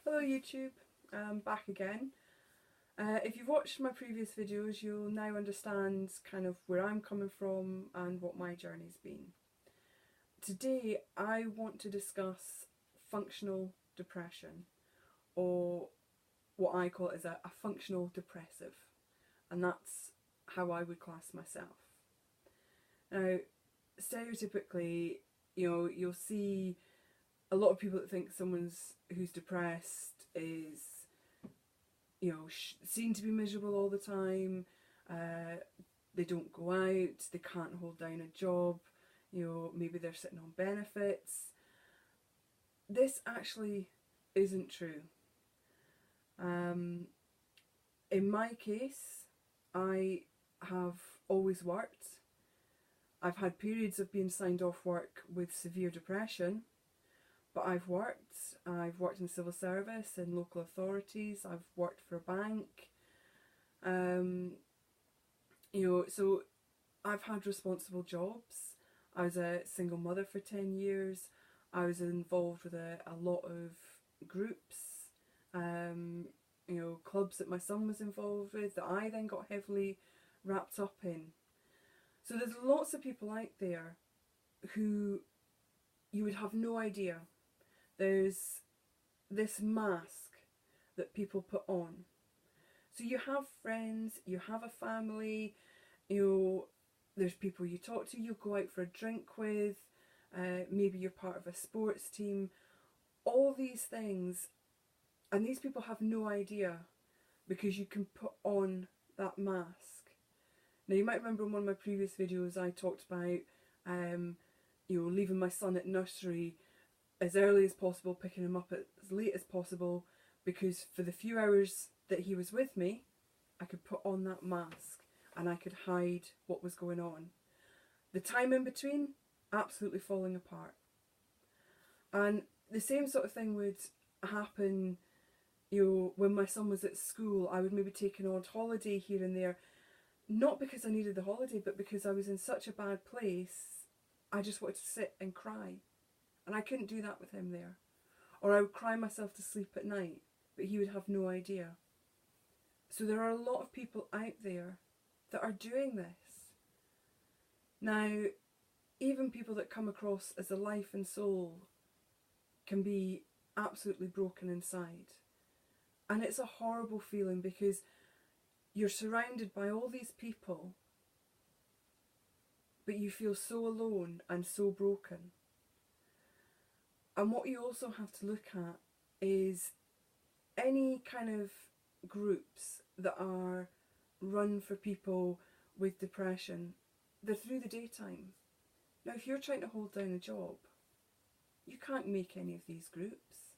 Hello YouTube, back again. If you've watched my previous videos, you'll now understand kind of where I'm coming from and what my journey's been. Today I want to discuss functional depression, or what I call it as a functional depressive, and that's how I would class myself. Now, stereotypically, you'll see a lot of people that think who's depressed is, seen to be miserable all the time. They don't go out, they can't hold down a job, maybe they're sitting on benefits. This actually isn't true. In my case, I have always worked. I've had periods of being signed off work with severe depression, but I've worked in civil service, in local authorities, I've worked for a bank, so I've had responsible jobs. I was a single mother for 10 years, I was involved with a lot of groups, clubs that my son was involved with, that I then got heavily wrapped up in. So there's lots of people out there who you would have no idea. There's this mask that people put on. So you have friends, you have a family, there's people you talk to, you go out for a drink with, maybe you're part of a sports team, all these things, and these people have no idea because you can put on that mask. Now, you might remember in one of my previous videos I talked about leaving my son at nursery as early as possible, picking him up as late as possible, because for the few hours that he was with me, I could put on that mask and I could hide what was going on. The time in between, absolutely falling apart. And the same sort of thing would happen, when my son was at school. I would maybe take an odd holiday here and there, not because I needed the holiday, but because I was in such a bad place, I just wanted to sit and cry. And I couldn't do that with him there. Or I would cry myself to sleep at night, but he would have no idea. So there are a lot of people out there that are doing this. Now, even people that come across as a life and soul can be absolutely broken inside. And it's a horrible feeling because you're surrounded by all these people, but you feel so alone and so broken. And what you also have to look at is any kind of groups that are run for people with depression, they're through the daytime. Now, if you're trying to hold down a job, you can't make any of these groups.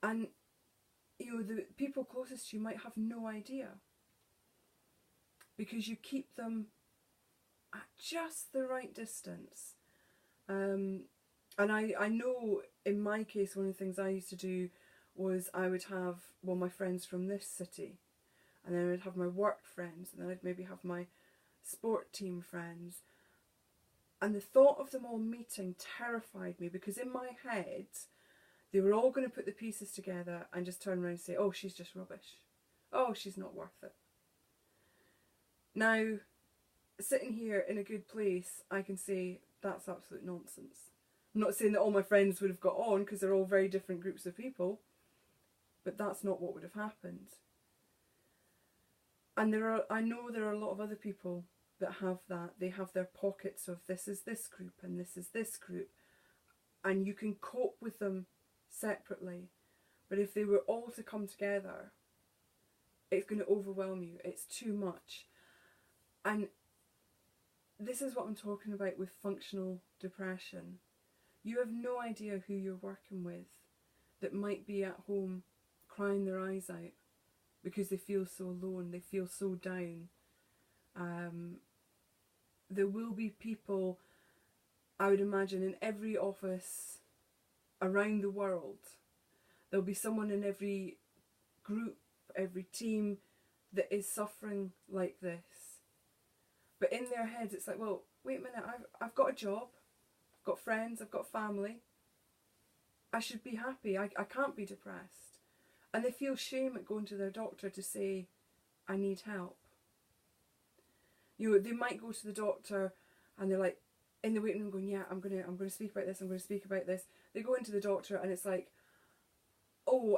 And, the people closest to you might have no idea, because you keep them at just the right distance. And I know in my case, one of the things I used to do was I would have, my friends from this city, and then I'd have my work friends, and then I'd maybe have my sport team friends. And the thought of them all meeting terrified me, because in my head, they were all going to put the pieces together and just turn around and say, oh, she's just rubbish. Oh, she's not worth it. Now, sitting here in a good place, I can say that's absolute nonsense. I'm not saying that all my friends would have got on, because they're all very different groups of people, but that's not what would have happened. And I know there are a lot of other people that have that. They have their pockets of this is this group and this is this group, and you can cope with them separately. But if they were all to come together, it's going to overwhelm you. It's too much. And this is what I'm talking about with functional depression. You have no idea who you're working with that might be at home crying their eyes out because they feel so alone, they feel so down. There will be people, I would imagine, in every office around the world. There'll be someone in every group, every team that is suffering like this. But in their heads it's like, well, wait a minute, I've got a job, I've got friends, I've got family. I should be happy. I can't be depressed. And they feel shame at going to their doctor to say, I need help. You know, they might go to the doctor and they're like in the waiting room going, yeah, I'm gonna speak about this, I'm gonna speak about this. They go into the doctor and it's like, oh,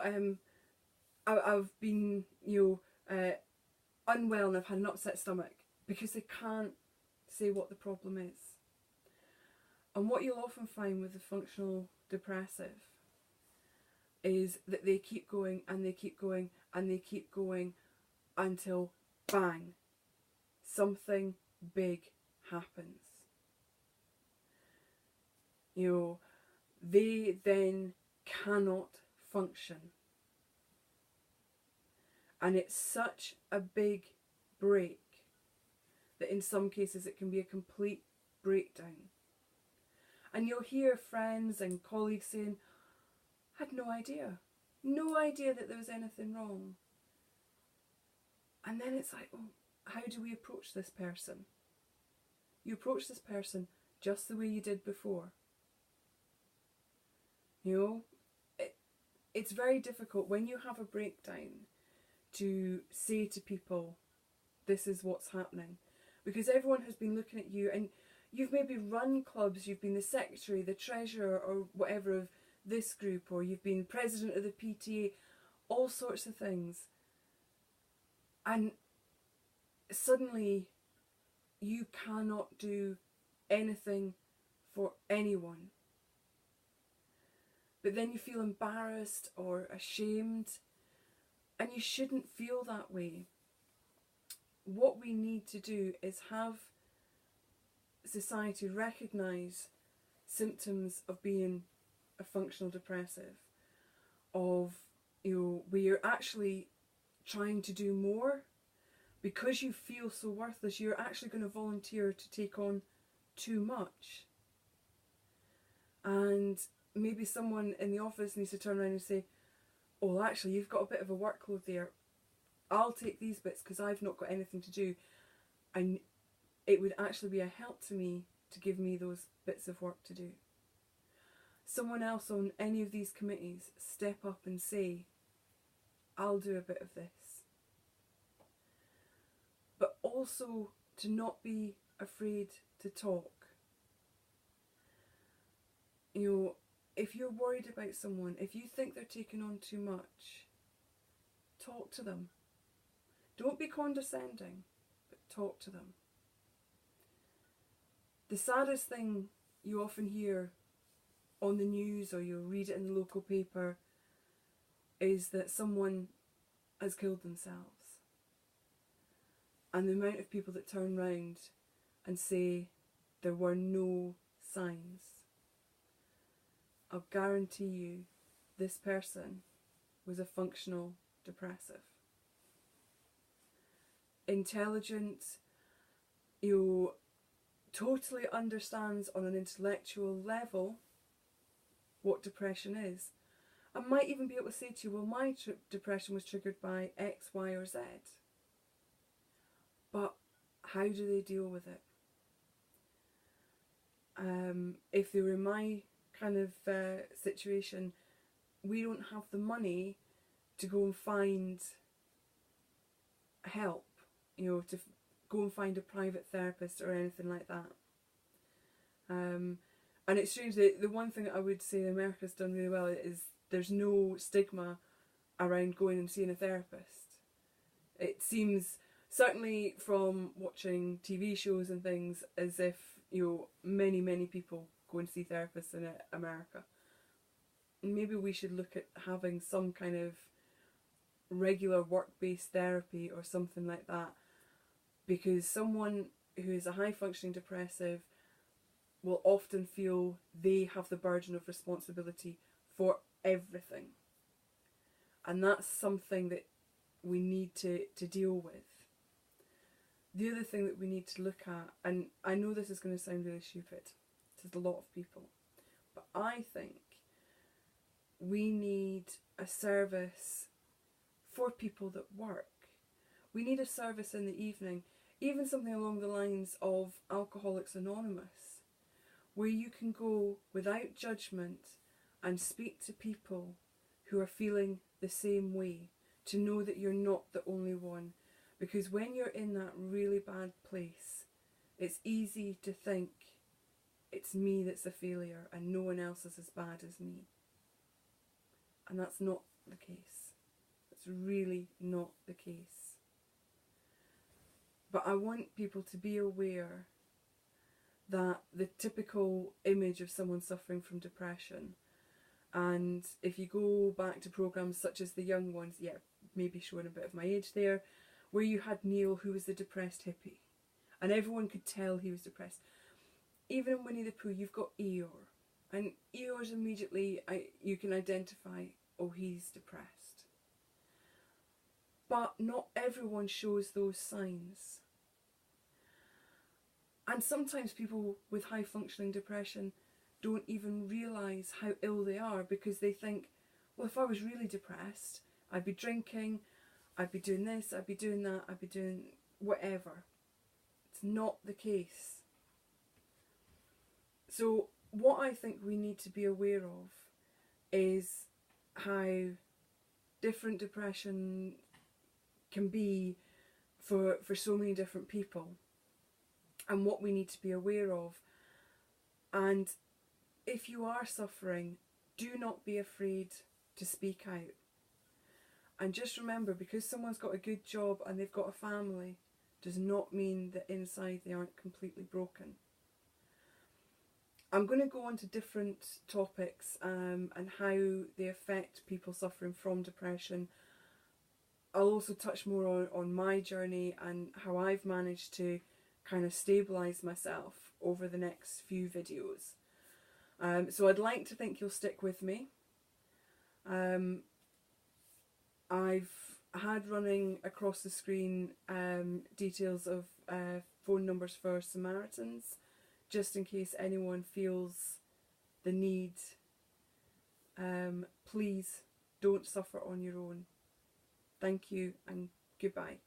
I've been, unwell and I've had an upset stomach, because they can't say what the problem is. And what you'll often find with the functional depressive is that they keep going and they keep going and they keep going until bang, something big happens. You know, they then cannot function. And it's such a big break that in some cases it can be a complete breakdown. And you'll hear friends and colleagues saying, I had no idea that there was anything wrong. And then it's like, oh, how do we approach this person? You approach this person just the way you did before. You know, it's very difficult when you have a breakdown to say to people, this is what's happening. Because everyone has been looking at you, and you've maybe run clubs, you've been the secretary, the treasurer or whatever of this group, or you've been president of the PTA, all sorts of things. And suddenly you cannot do anything for anyone. But then you feel embarrassed or ashamed, and you shouldn't feel that way. What we need to do is have society recognise symptoms of being a functional depressive, of, where you're actually trying to do more. Because you feel so worthless, you're actually going to volunteer to take on too much. And maybe someone in the office needs to turn around and say, oh, actually, you've got a bit of a workload there. I'll take these bits because I've not got anything to do. And it would actually be a help to me to give me those bits of work to do. Someone else on any of these committees step up and say, I'll do a bit of this. But also to not be afraid to talk. If you're worried about someone, if you think they're taking on too much, talk to them. Don't be condescending, but talk to them. The saddest thing you often hear on the news, or you'll read it in the local paper, is that someone has killed themselves. And the amount of people that turn round and say there were no signs. I'll guarantee you this person was a functional depressive. Intelligent, totally understands on an intellectual level what depression is. I might even be able to say to you, well, my depression was triggered by X, Y or Z. But how do they deal with it? If they were in my kind of situation, we don't have the money to go and find help, to go and find a private therapist or anything like that. And it's strange that the one thing that I would say America's done really well is there's no stigma around going and seeing a therapist. It seems, certainly from watching TV shows and things, as if many people go and see therapists in America. Maybe we should look at having some kind of regular work-based therapy or something like that, because someone who is a high-functioning depressive will often feel they have the burden of responsibility for everything, and that's something that we need to deal with. The other thing that we need to look at, and I know this is going to sound really stupid to a lot of people, but I think we need a service for people that work. We need a service in the evening, even something along the lines of Alcoholics Anonymous, where you can go without judgment and speak to people who are feeling the same way, to know that you're not the only one. Because when you're in that really bad place, it's easy to think it's me that's a failure and no one else is as bad as me. And that's not the case. It's really not the case. But I want people to be aware that the typical image of someone suffering from depression, and if you go back to programmes such as The Young Ones, yeah, maybe showing a bit of my age there, where you had Neil, who was the depressed hippie, and everyone could tell he was depressed. Even in Winnie the Pooh, you've got Eeyore, and Eeyore's immediately, you can identify, oh, he's depressed. But not everyone shows those signs. And sometimes people with high functioning depression don't even realise how ill they are, because they think, well, if I was really depressed, I'd be drinking, I'd be doing this, I'd be doing that, I'd be doing whatever. It's not the case. So what I think we need to be aware of is how different depression can be for so many different people, and what we need to be aware of. And if you are suffering, do not be afraid to speak out. And just remember, because someone's got a good job and they've got a family, does not mean that inside they aren't completely broken. I'm going to go on to different topics and how they affect people suffering from depression. I'll also touch more on my journey and how I've managed to kind of stabilise myself over the next few videos. So I'd like to think you'll stick with me. I've had running across the screen details of phone numbers for Samaritans, just in case anyone feels the need. Please don't suffer on your own. Thank you and goodbye.